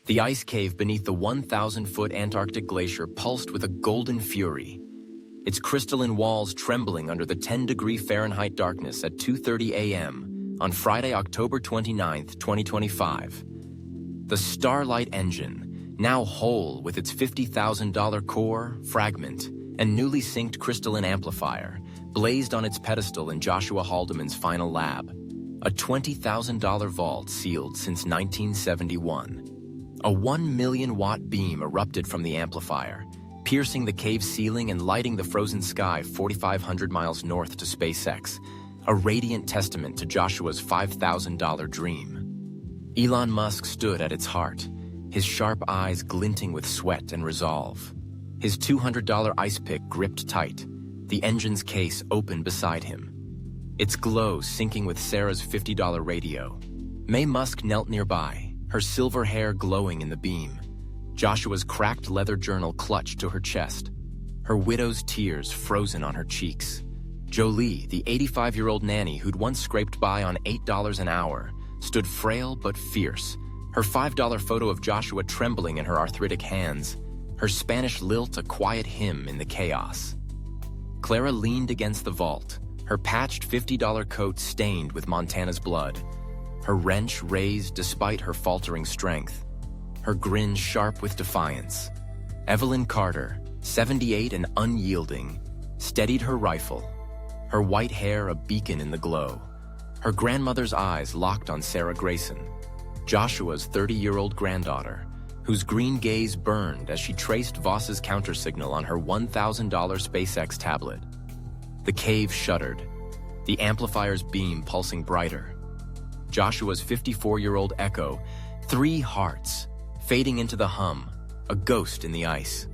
The ice cave beneath the 1,000-foot Antarctic glacier pulsed with a golden fury, its crystalline walls trembling under the 10-degree Fahrenheit darkness at 2:30 a.m. on Friday, October 29, 2025. The Starlight engine, now whole with its $50,000 core, fragment, and newly synced crystalline amplifier, blazed on its pedestal in Joshua Haldeman's final lab, a $20,000 vault sealed since 1971. A 1 million-watt beam erupted from the amplifier, piercing the cave's ceiling and lighting the frozen sky 4,500 miles north to SpaceX, a radiant testament to Joshua's $5,000 dream. Elon Musk stood at its heart, his sharp eyes glinting with sweat and resolve. His $200 ice pick gripped tight, the engine's case open beside him, its glow syncing with Sarah's $50 radio. Mae Musk knelt nearby, her silver hair glowing in the beam. Joshua's cracked leather journal clutched to her chest, her widow's tears frozen on her cheeks. Jolie, the 85-year-old nanny who'd once scraped by on $8 an hour, stood frail but fierce, her $5 photo of Joshua trembling in her arthritic hands, her Spanish lilt a quiet hymn in the chaos. Clara leaned against the vault, her patched $50 coat stained with Montana's blood, her wrench raised despite her faltering strength, her grin sharp with defiance. Evelyn Carter, 78 and unyielding, steadied her rifle, her white hair a beacon in the glow, her grandmother's eyes locked on Sarah Grayson, Joshua's 30-year-old granddaughter, whose green gaze burned as she traced Voss's countersignal on her $1,000 SpaceX tablet. The cave shuddered, the amplifier's beam pulsing brighter. Joshua's 54-year-old echo, 3 hearts, fading into the hum, a ghost in the ice.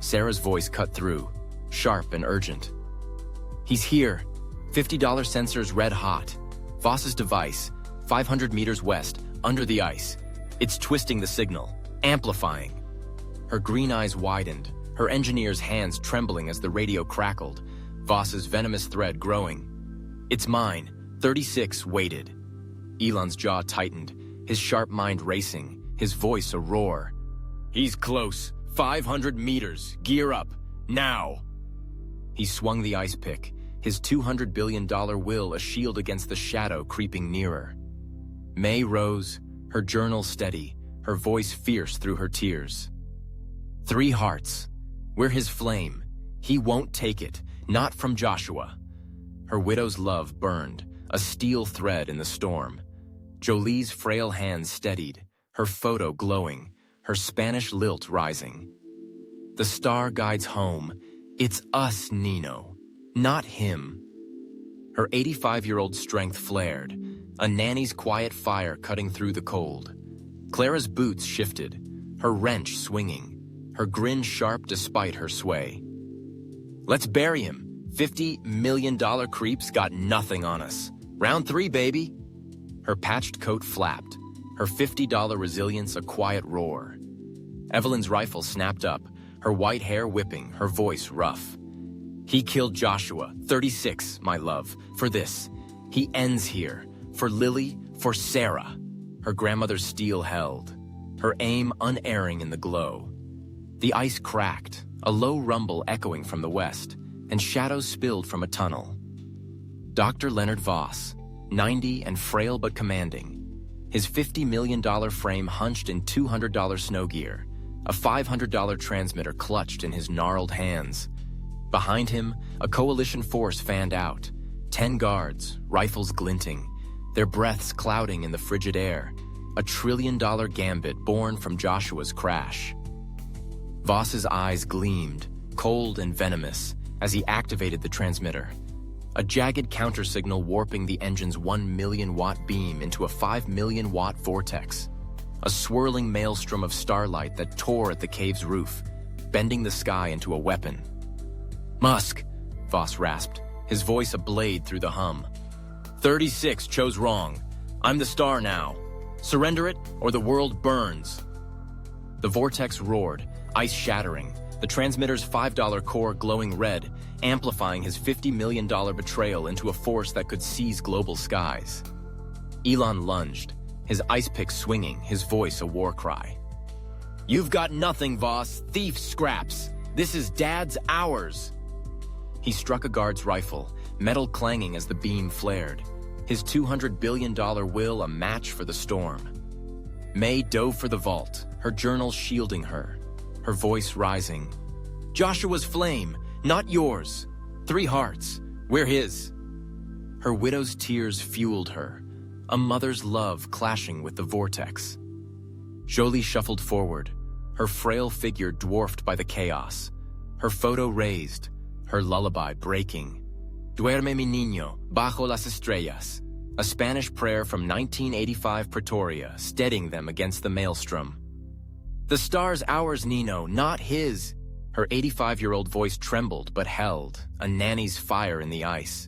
Sarah's voice cut through, sharp and urgent. He's here, $50 sensors red hot. Voss's device, 500 meters west, under the ice. It's twisting the signal, amplifying. Her green eyes widened, her engineer's hands trembling as the radio crackled, Voss's venomous thread growing. It's mine, 36 waited. Elon's jaw tightened, his sharp mind racing, his voice a roar. He's close, 500 meters, gear up, now. He swung the ice pick, his $200 billion will a shield against the shadow creeping nearer. Mae rose, her journal steady, her voice fierce through her tears. 3 hearts. We're his flame. He won't take it, not from Joshua. Her widow's love burned, a steel thread in the storm. Jolie's frail hands steadied, her photo glowing, her Spanish lilt rising. The star guides home. It's us, Nino, not him. Her 85-year-old strength flared, a nanny's quiet fire cutting through the cold. Clara's boots shifted, her wrench swinging, her grin sharp despite her sway. Let's bury him. $50 million creeps got nothing on us. Round 3, baby. Her patched coat flapped, her $50 resilience a quiet roar. Evelyn's rifle snapped up, her white hair whipping, her voice rough. He killed Joshua, 36, my love, for this. He ends here, for Lily, for Sarah. Her grandmother's steel held, her aim unerring in the glow. The ice cracked, a low rumble echoing from the west, and shadows spilled from a tunnel. Dr. Leonard Voss, 90 and frail but commanding, his $50 million frame hunched in $200 snow gear, a $500 transmitter clutched in his gnarled hands. Behind him, a coalition force fanned out, 10 guards, rifles glinting, their breaths clouding in the frigid air, a $1 trillion gambit born from Joshua's crash. Voss's eyes gleamed, cold and venomous, as he activated the transmitter, a jagged countersignal warping the engine's 1 million-watt beam into a 5 million-watt vortex, a swirling maelstrom of starlight that tore at the cave's roof, bending the sky into a weapon. Musk, Voss rasped, his voice a blade through the hum. 36 chose wrong. I'm the star now. Surrender it, or the world burns. The vortex roared, ice shattering, the transmitter's $5 core glowing red, amplifying his $50 million betrayal into a force that could seize global skies. Elon lunged, his ice pick swinging, his voice a war cry. You've got nothing, Voss. Thief scraps. This is Dad's ours. He struck a guard's rifle, metal clanging as the beam flared. His $200 billion will a match for the storm. May dove for the vault, her journal shielding her, her voice rising. Joshua's flame, not yours. 3 hearts, we're his. Her widow's tears fueled her, a mother's love clashing with the vortex. Jolie shuffled forward, her frail figure dwarfed by the chaos, her photo raised, her lullaby breaking. Duerme mi niño, bajo las estrellas, a Spanish prayer from 1985 Pretoria, steadying them against the maelstrom. The star's ours, Nino, not his. Her 85-year-old voice trembled but held, a nanny's fire in the ice.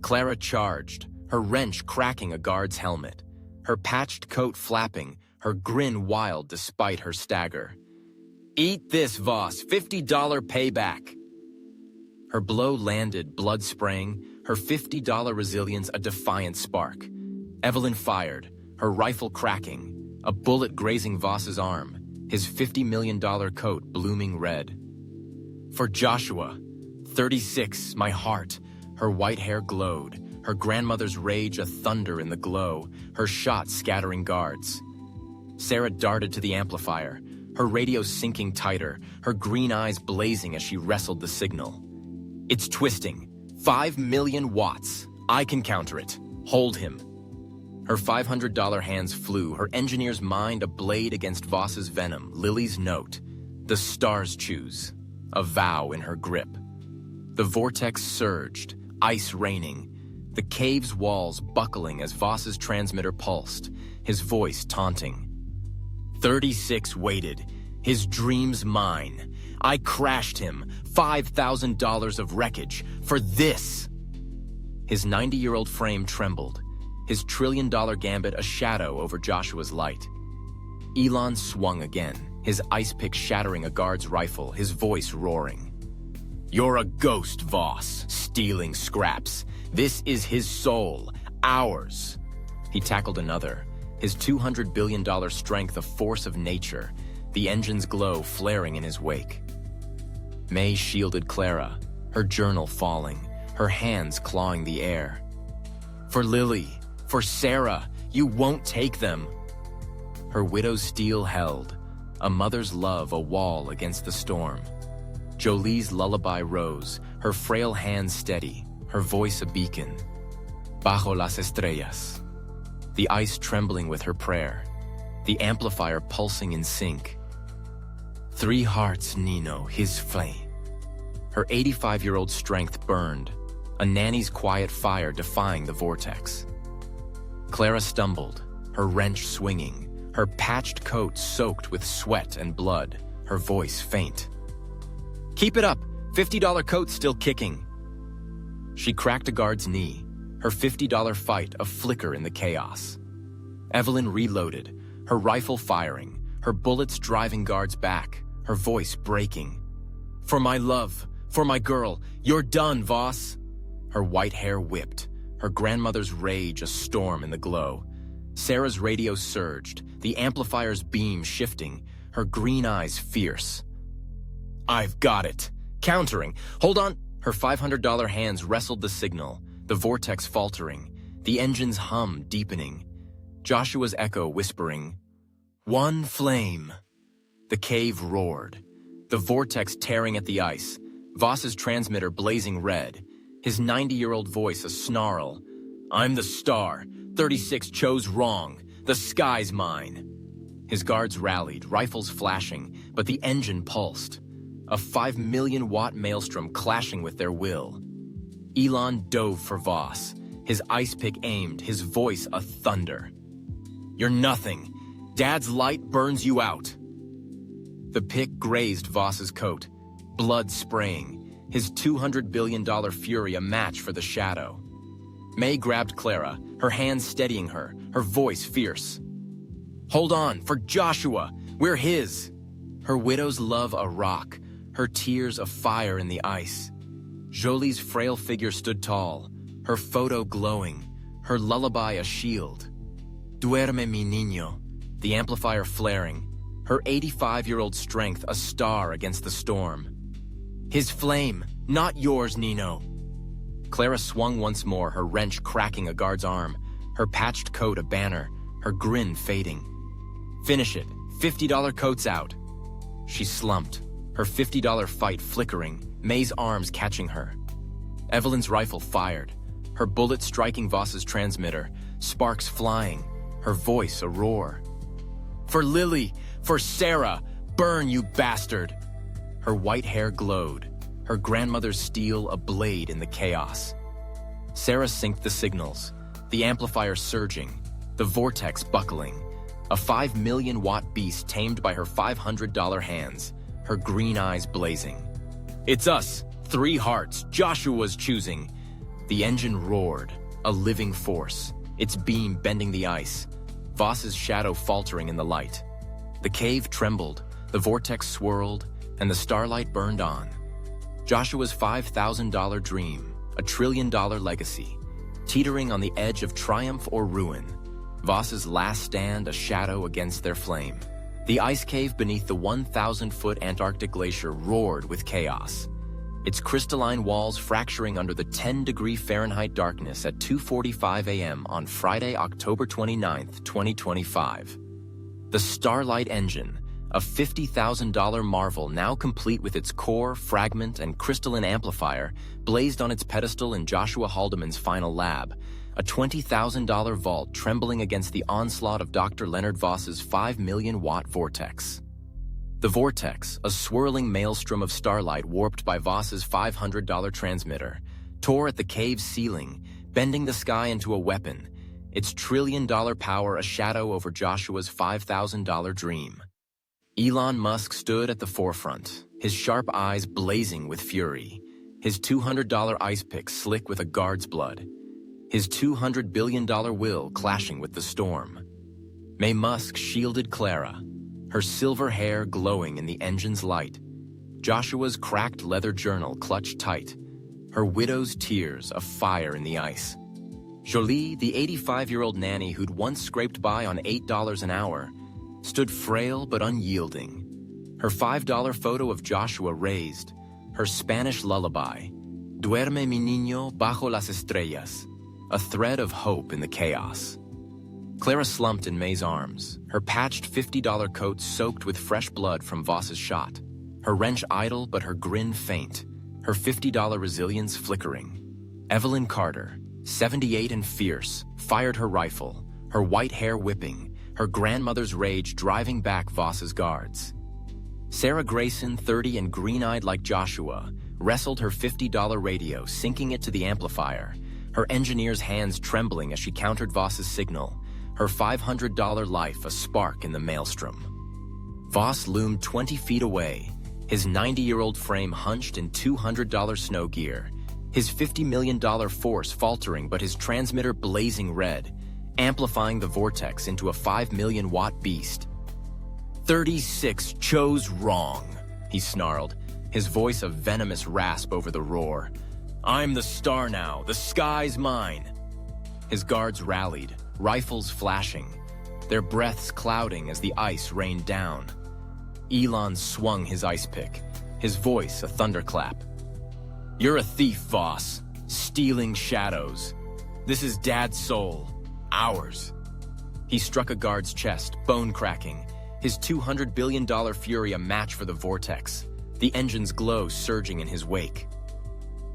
Clara charged, her wrench cracking a guard's helmet, her patched coat flapping, her grin wild despite her stagger. Eat this, Voss, $50 payback. Her blow landed, blood spraying, her $50 resilience a defiant spark. Evelyn fired, her rifle cracking, a bullet grazing Voss's arm, his $50 million coat blooming red. For Joshua, 36, my heart, her white hair glowed, her grandmother's rage a thunder in the glow, her shot scattering guards. Sarah darted to the amplifier, her radio sinking tighter, her green eyes blazing as she wrestled the signal. It's twisting. 5 million watts. I can counter it. Hold him. Her $500 hands flew, her engineer's mind a blade against Voss's venom, Lily's note. The stars choose. A vow in her grip. The vortex surged, ice raining. The cave's walls buckling as Voss's transmitter pulsed, his voice taunting. 36 waited, his dreams mine. I crashed him, $5,000 of wreckage, for this. His 90-year-old frame trembled, his $1 trillion gambit a shadow over Joshua's light. Elon swung again, his ice pick shattering a guard's rifle, his voice roaring. You're a ghost, Voss, stealing scraps. This is his soul, ours. He tackled another, his $200 billion strength a force of nature, the engine's glow flaring in his wake. May shielded Clara, her journal falling, her hands clawing the air. For Lily, for Sarah, you won't take them. Her widow's steel held, a mother's love a wall against the storm. Jolie's lullaby rose, her frail hands steady, her voice a beacon. Bajo las estrellas. The ice trembling with her prayer, the amplifier pulsing in sync. 3 hearts, Nino, his flame. Her 85-year-old strength burned, a nanny's quiet fire defying the vortex. Clara stumbled, her wrench swinging, her patched coat soaked with sweat and blood, her voice faint. Keep it up, $50 coat still kicking. She cracked a guard's knee, her $50 fight a flicker in the chaos. Evelyn reloaded, her rifle firing, her bullets driving guards back, her voice breaking. For my love, for my girl, you're done, Voss. Her white hair whipped, her grandmother's rage a storm in the glow. Sarah's radio surged, the amplifier's beam shifting, her green eyes fierce. I've got it. Countering. Hold on. Her $500 hands wrestled the signal, the vortex faltering, the engine's hum deepening. Joshua's echo whispering, one flame. The cave roared, the vortex tearing at the ice, Voss's transmitter blazing red, his 90-year-old voice a snarl. I'm the star. 36 chose wrong. The sky's mine. His guards rallied, rifles flashing, but the engine pulsed. A 5 million watt maelstrom clashing with their will. Elon dove for Voss, his ice pick aimed, his voice a thunder. You're nothing. Dad's light burns you out. The pick grazed Voss's coat, blood spraying, his $200 billion fury a match for the shadow. May grabbed Clara, her hands steadying her, her voice fierce. Hold on, for Joshua, we're his. Her widow's love a rock, her tears a fire in the ice. Jolie's frail figure stood tall, her photo glowing, her lullaby a shield. Duerme mi niño, the amplifier flaring. her 85-year-old strength a star against the storm. His flame, not yours, Nino. Clara swung once more, her wrench cracking a guard's arm, her patched coat a banner, her grin fading. Finish it, $50 coat's out. She slumped, her $50 fight flickering, May's arms catching her. Evelyn's rifle fired, her bullet striking Voss's transmitter, sparks flying, her voice a roar. For Lily, for Sarah, burn, you bastard! Her white hair glowed, her grandmother's steel a blade in the chaos. Sarah synced the signals, the amplifier surging, the vortex buckling, a 5 million watt beast tamed by her $500 hands, her green eyes blazing. It's us, 3 hearts, Joshua's choosing. The engine roared, a living force, its beam bending the ice, Voss's shadow faltering in the light. The cave trembled, the vortex swirled, and the starlight burned on. Joshua's $5,000 dream, a $1 trillion legacy, teetering on the edge of triumph or ruin. Voss's last stand a shadow against their flame. The ice cave beneath the 1,000-foot Antarctic glacier roared with chaos, its crystalline walls fracturing under the 10-degree Fahrenheit darkness at 2:45 a.m. on Friday, October 29, 2025. The Starlight engine, a $50,000 marvel now complete with its core, fragment, and crystalline amplifier, blazed on its pedestal in Joshua Haldeman's final lab, a $20,000 vault trembling against the onslaught of Dr. Leonard Voss's 5 million watt vortex. The vortex, a swirling maelstrom of starlight warped by Voss's $500 transmitter, tore at the cave's ceiling, bending the sky into a weapon, its $1 trillion power a shadow over Joshua's $5,000 dream. Elon Musk stood at the forefront, his sharp eyes blazing with fury, his $200 ice pick slick with a guard's blood, his $200 billion will clashing with the storm. May Musk shielded Clara, her silver hair glowing in the engine's light, Joshua's cracked leather journal clutched tight, her widow's tears a fire in the ice. Jolie, the 85-year-old nanny who'd once scraped by on $8 an hour, stood frail but unyielding, her $5 photo of Joshua raised, her Spanish lullaby, Duerme mi niño bajo las estrellas, a thread of hope in the chaos. Clara slumped in May's arms, her patched $50 coat soaked with fresh blood from Voss's shot, her wrench idle but her grin faint, her $50 resilience flickering. Evelyn Carter, 78 and fierce, fired her rifle, her white hair whipping, her grandmother's rage driving back Voss's guards. Sarah Grayson, 30 and green-eyed like Joshua, wrestled her $50 radio, syncing it to the amplifier, her engineer's hands trembling as she countered Voss's signal, her $500 life a spark in the maelstrom. Voss loomed 20 feet away, his 90-year-old frame hunched in $200 snow gear, his $50 million force faltering but his transmitter blazing red, amplifying the vortex into a 5 million watt beast. 36 chose wrong, he snarled, his voice a venomous rasp over the roar. I'm the star now, the sky's mine. His guards rallied, rifles flashing, their breaths clouding as the ice rained down. Elon swung his ice pick, his voice a thunderclap. You're a thief, Voss, stealing shadows. This is Dad's soul, ours. He struck a guard's chest, bone-cracking, his $200 billion fury a match for the vortex, the engine's glow surging in his wake.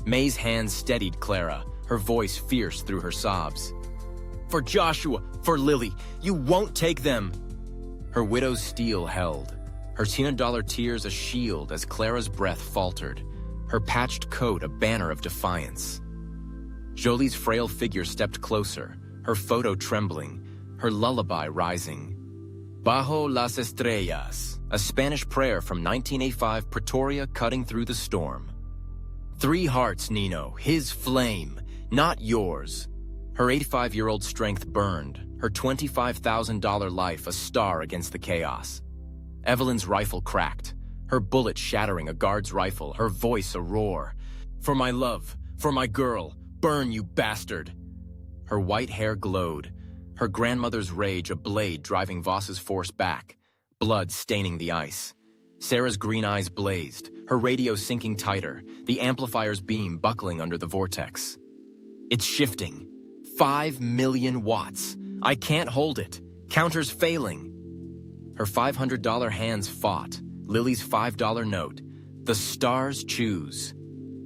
May's hands steadied Clara, her voice fierce through her sobs. For Joshua, for Lily, you won't take them! Her widow's steel held, her $200 tears a shield as Clara's breath faltered, her patched coat a banner of defiance. Jolie's frail figure stepped closer, her photo trembling, her lullaby rising. Bajo las estrellas, a Spanish prayer from 1985 Pretoria cutting through the storm. 3 hearts, Nino, his flame, not yours. Her 85-year-old strength burned, her $25,000 life a star against the chaos. Evelyn's rifle cracked, her bullet shattering a guard's rifle, her voice a roar. For my love, for my girl, burn, you bastard! Her white hair glowed, her grandmother's rage a blade driving Voss's force back, blood staining the ice. Sarah's green eyes blazed, her radio sinking tighter, the amplifier's beam buckling under the vortex. It's shifting. 5 million watts. I can't hold it. Counter's failing. Her $500 hands fought, Lily's $5 note. The stars choose.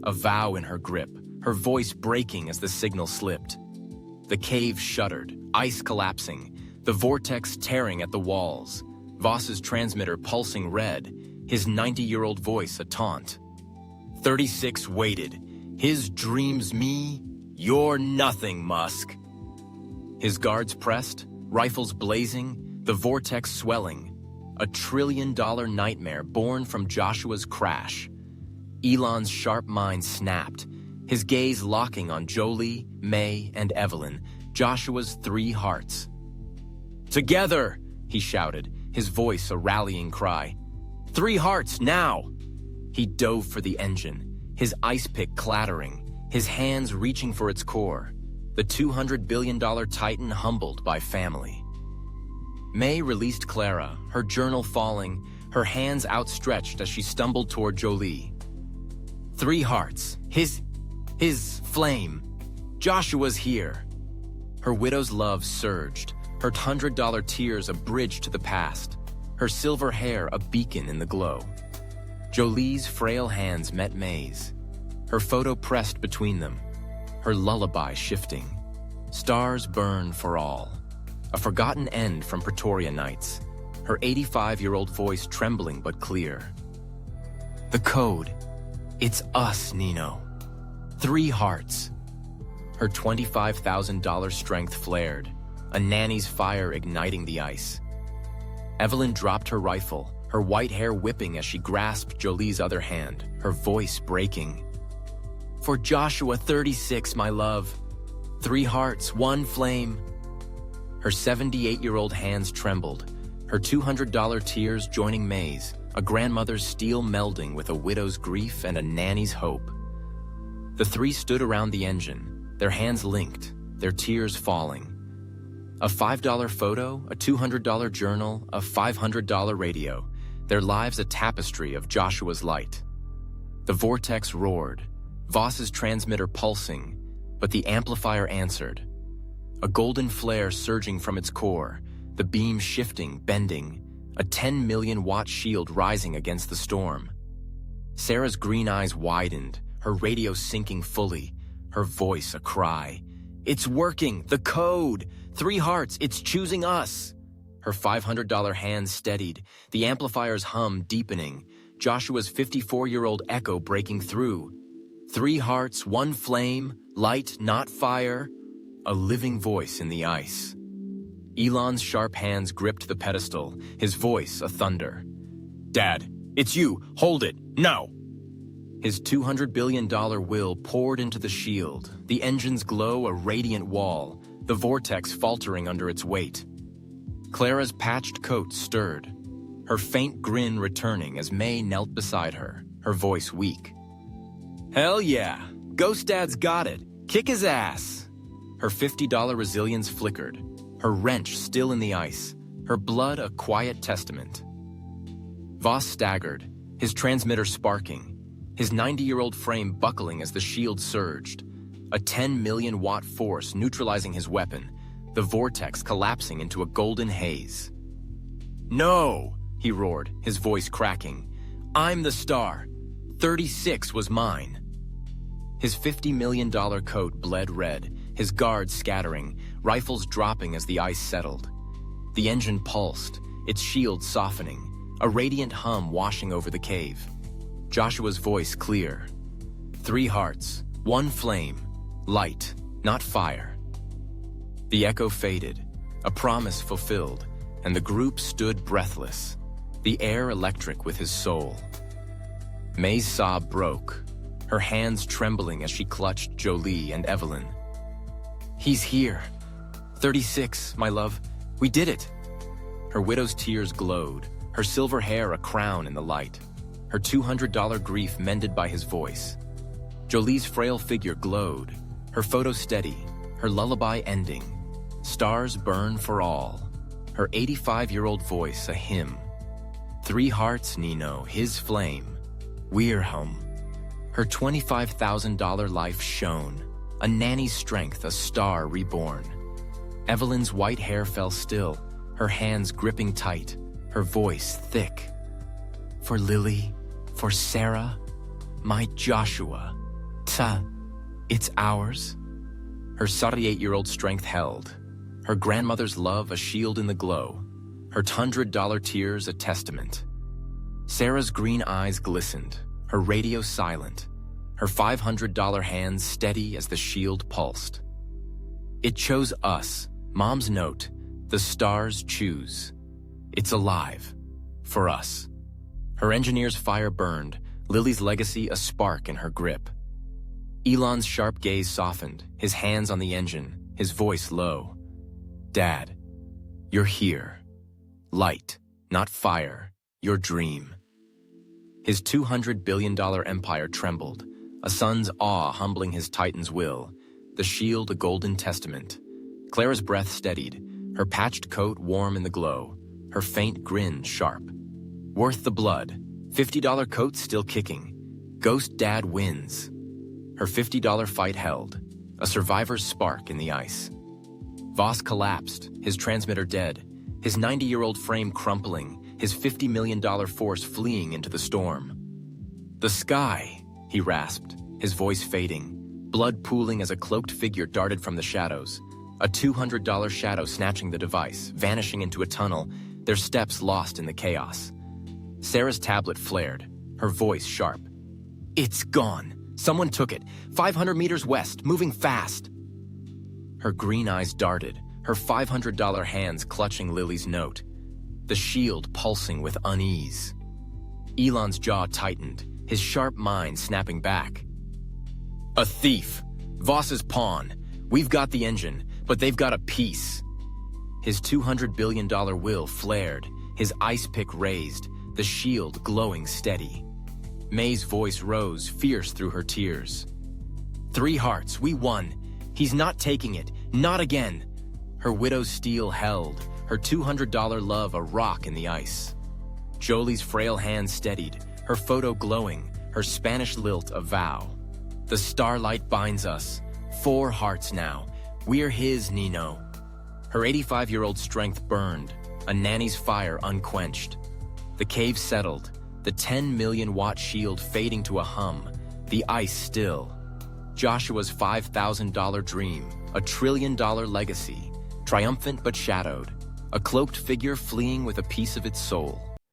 A vow in her grip, her voice breaking as the signal slipped. The cave shuddered, ice collapsing, the vortex tearing at the walls. Voss's transmitter pulsing red, his 90-year-old voice a taunt. 36 waited. His dreams me, you're nothing, Musk. His guards pressed, rifles blazing, the vortex swelling. A $1 trillion nightmare born from Joshua's crash. Elon's sharp mind snapped, his gaze locking on Jolie, May, and Evelyn, Joshua's 3 hearts. Together, he shouted, his voice a rallying cry. 3 hearts, now! He dove for the engine, his ice pick clattering, his hands reaching for its core. The $200 billion titan humbled by family. May released Clara, her journal falling, her hands outstretched as she stumbled toward Jolie. 3 hearts, his flame. Joshua's here. Her widow's love surged, her $100 tears a bridge to the past, her silver hair a beacon in the glow. Jolie's frail hands met May's, her photo pressed between them, her lullaby shifting. Stars burn for all. A forgotten end from Pretoria nights, her 85-year-old voice trembling but clear. The code. It's us, Nino. 3 hearts. Her $25,000 strength flared, a nanny's fire igniting the ice. Evelyn dropped her rifle, her white hair whipping as she grasped Jolie's other hand, her voice breaking. For Joshua 36, my love. 3 hearts, 1 flame. Her 78-year-old hands trembled, her $200 tears joining May's, a grandmother's steel melding with a widow's grief and a nanny's hope. The 3 stood around the engine, their hands linked, their tears falling. A $5 photo, a $200 journal, a $500 radio, their lives a tapestry of Joshua's light. The vortex roared, Voss's transmitter pulsing, but the amplifier answered. A golden flare surging from its core, the beam shifting, bending, a 10 million watt shield rising against the storm. Sarah's green eyes widened, her radio sinking fully, her voice a cry. It's working, the code, 3 hearts, it's choosing us. Her $500 hands steadied, the amplifier's hum deepening, Joshua's 54-year-old echo breaking through. 3 hearts, 1 flame, light, not fire, a living voice in the ice. Elon's sharp hands gripped the pedestal, his voice a thunder. Dad, it's you, hold it, now! His $200 billion will poured into the shield, the engine's glow a radiant wall, the vortex faltering under its weight. Clara's patched coat stirred, her faint grin returning as May knelt beside her, her voice weak. Hell yeah, Ghost Dad's got it, kick his ass! Her $50 resilience flickered, her wrench still in the ice, her blood a quiet testament. Voss staggered, his transmitter sparking, his 90-year-old frame buckling as the shield surged, a 10 million watt force neutralizing his weapon, the vortex collapsing into a golden haze. No, he roared, his voice cracking. I'm the star. 36 was mine. His $50 million coat bled red, his guards scattering, rifles dropping as the ice settled. The engine pulsed, its shield softening, a radiant hum washing over the cave. Joshua's voice clear. 3 hearts, 1 flame, light, not fire. The echo faded, a promise fulfilled, and the group stood breathless, the air electric with his soul. May's sob broke, her hands trembling as she clutched Jolie and Evelyn. He's here. 36, my love. We did it. Her widow's tears glowed, her silver hair a crown in the light, her $200 grief mended by his voice. Jolie's frail figure glowed, her photo steady, her lullaby ending. Stars burn for all, her 85-year-old voice a hymn. 3 hearts, Nino, his flame. We're home. Her $25,000 life shone. A nanny's strength, a star reborn. Evelyn's white hair fell still, her hands gripping tight, her voice thick. For Lily, for Sarah, my Joshua, it's ours. Her 38-year-old strength held, her grandmother's love a shield in the glow, her $100 tears a testament. Sarah's green eyes glistened, her radio silent, her $500 hands steady as the shield pulsed. It chose us, Mom's note, the stars choose. It's alive, for us. Her engineer's fire burned, Lily's legacy a spark in her grip. Elon's sharp gaze softened, his hands on the engine, his voice low. Dad, you're here. Light, not fire, your dream. His $200 billion empire trembled, a son's awe humbling his titan's will, the shield a golden testament. Clara's breath steadied, her patched coat warm in the glow, her faint grin sharp. Worth the blood, $50 coat still kicking. Ghost Dad wins. Her $50 fight held, a survivor's spark in the ice. Voss collapsed, his transmitter dead, his 90-year-old frame crumpling, his $50 million force fleeing into the storm. The sky, he rasped, his voice fading, blood pooling as a cloaked figure darted from the shadows. A $200 shadow snatching the device, vanishing into a tunnel, their steps lost in the chaos. Sarah's tablet flared, her voice sharp. It's gone. Someone took it. 500 meters west, moving fast. Her green eyes darted, her $500 hands clutching Lily's note, the shield pulsing with unease. Elon's jaw tightened, his sharp mind snapping back. A thief. Voss's pawn. We've got the engine, but they've got a piece. His $200 billion will flared, his ice pick raised, the shield glowing steady. May's voice rose, fierce through her tears. 3 hearts, we won. He's not taking it, not again. Her widow's steel held, her $200 love a rock in the ice. Jolie's frail hand steadied, her photo glowing, her Spanish lilt a vow. The starlight binds us, 4 hearts now. We're his, Nino. Her 85-year-old strength burned, a nanny's fire unquenched. The cave settled, the 10 million watt shield fading to a hum, the ice still. Joshua's $5,000 dream, a $1 trillion legacy, triumphant but shadowed, a cloaked figure fleeing with a piece of its soul.